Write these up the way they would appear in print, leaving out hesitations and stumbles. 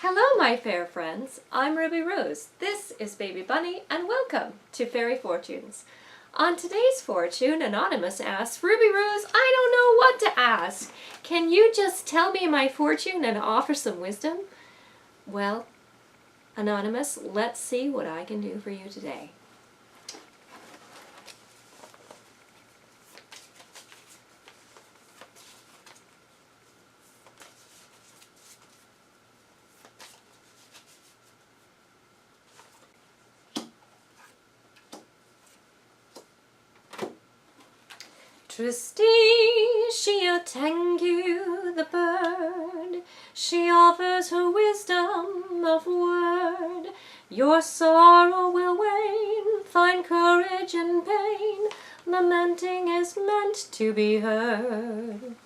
Hello my fair friends, I'm Ruby Rose. This is Baby Bunny and welcome to Fairy Fortunes. On today's fortune, Anonymous asks, Ruby Rose, I don't know what to ask. Can you just tell me my fortune and offer some wisdom? Well, Anonymous, let's see what I can do for you today. Tristitia Tengu the bird, she offers her wisdom of word. Your sorrow will wane, find courage in pain, lamenting is meant to be heard.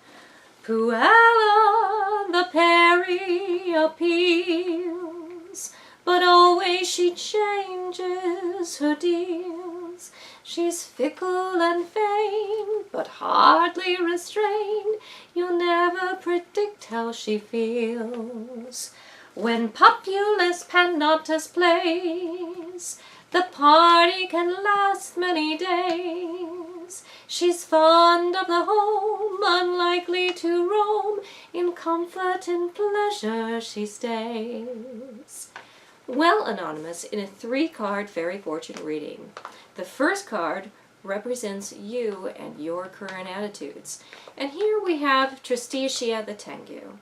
Puella the Peri appeals, but always she changes her deals. She's fickle and vain, but hardly restrained. You'll never predict how she feels. When Populus Panatus plays, the party can last many days. She's fond of the home, unlikely to roam. In comfort and pleasure she stays. Well, Anonymous, in a 3-card fairy fortune reading, the first card represents you and your current attitudes. And here we have Tristitia the Tengu.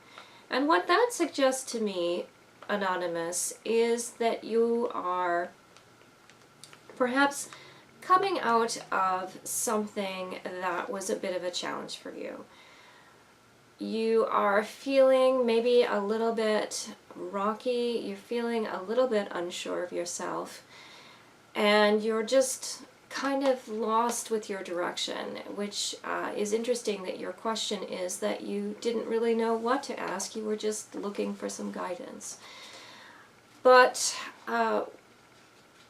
And what that suggests to me, Anonymous, is that you are perhaps coming out of something that was a bit of a challenge for you. You are feeling maybe a little bit rocky, you're feeling a little bit unsure of yourself, and you're just kind of lost with your direction, which is interesting that your question is that you didn't really know what to ask, you were just looking for some guidance. But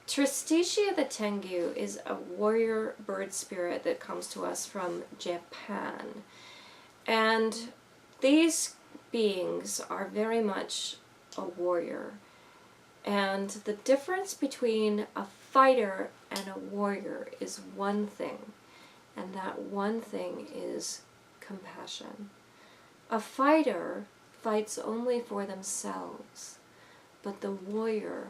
Tristitia the Tengu is a warrior bird spirit that comes to us from Japan. And these beings are very much a warrior. And the difference between a fighter and a warrior is one thing. And that one thing is compassion. A fighter fights only for themselves, but the warrior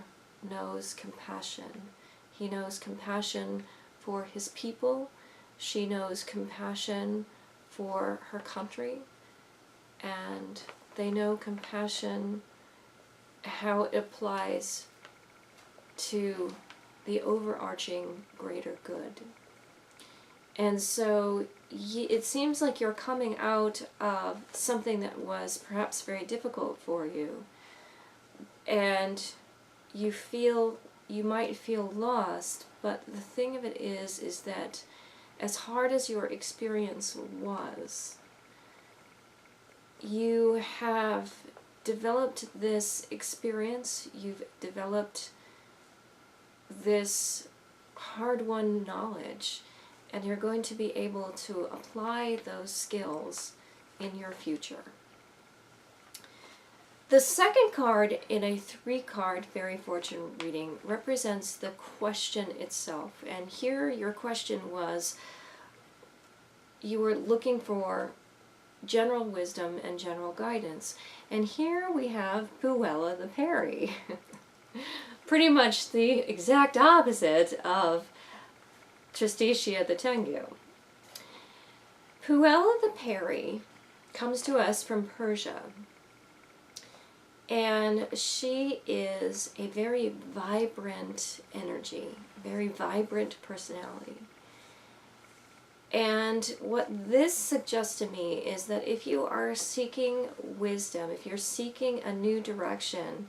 knows compassion. He knows compassion for his people. She knows compassion for her country. And they know compassion, how it applies to the overarching greater good. And so it seems like you're coming out of something that was perhaps very difficult for you, and you might feel lost, but the thing of it is that as hard as your experience was, you have developed this experience, you've developed this hard-won knowledge, and you're going to be able to apply those skills in your future. The second card in a 3-card fairy fortune reading represents the question itself. And here your question was, you were looking for general wisdom and general guidance. And here we have Puella the Peri. Pretty much the exact opposite of Tristitia the Tengu. Puella the Peri comes to us from Persia. And she is a very vibrant energy, very vibrant personality. And what this suggests to me is that if you are seeking wisdom, if you're seeking a new direction,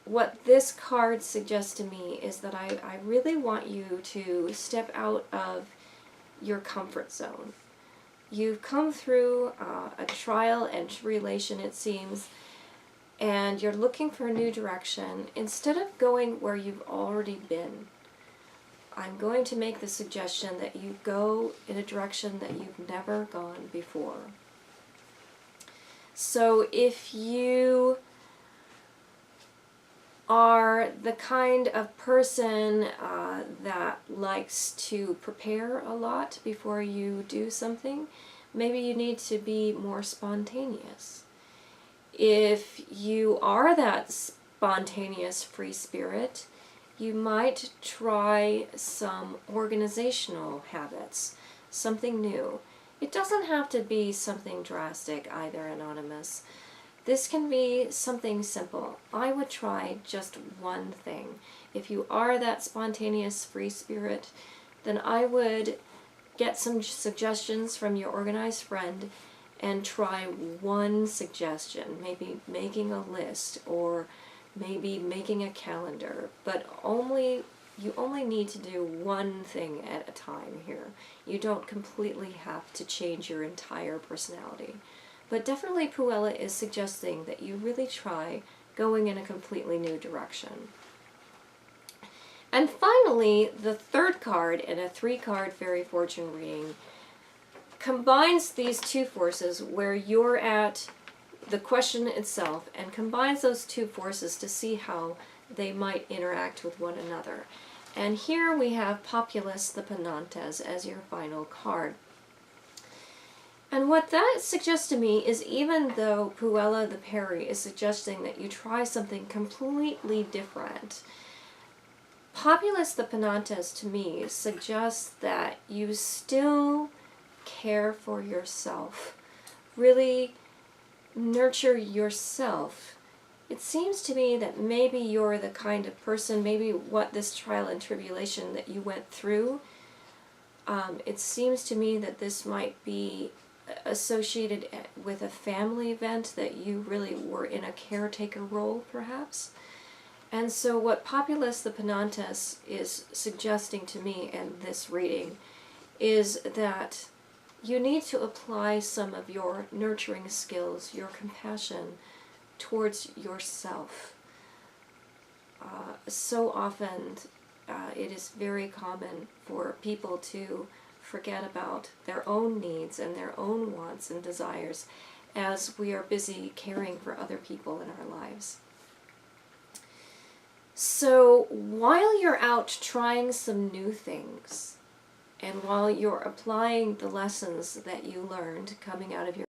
what this card suggests to me is that I really want you to step out of your comfort zone. You've come through a trial and tribulation, it seems, and you're looking for a new direction. Instead of going where you've already been, I'm going to make the suggestion that you go in a direction that you've never gone before. So if you are the kind of person that likes to prepare a lot before you do something, maybe you need to be more spontaneous. If you are that spontaneous free spirit, you might try some organizational habits, something new. It doesn't have to be something drastic either, Anonymous. This can be something simple. I would try just one thing. If you are that spontaneous free spirit, then I would get some suggestions from your organized friend and try one suggestion, maybe making a list or maybe making a calendar, but you only need to do one thing at a time here. You don't completely have to change your entire personality. But definitely Puella is suggesting that you really try going in a completely new direction. And finally, the third card in a 3-card fairy fortune reading combines these two forces where you're at the question itself and combines those two forces to see how they might interact with one another. And here we have Populus the Penantes as your final card. And what that suggests to me is, even though Puella the Peri is suggesting that you try something completely different, Populus the Penantes to me suggests that you still care for yourself, really nurture yourself. It seems to me that maybe you're the kind of person, maybe what this trial and tribulation that you went through, it seems to me that this might be associated with a family event, that you really were in a caretaker role, perhaps. And so what Populus the Penantes is suggesting to me in this reading is that you need to apply some of your nurturing skills, your compassion, towards yourself. So often it is very common for people to forget about their own needs and their own wants and desires as we are busy caring for other people in our lives. So while you're out trying some new things, and while you're applying the lessons that you learned coming out of your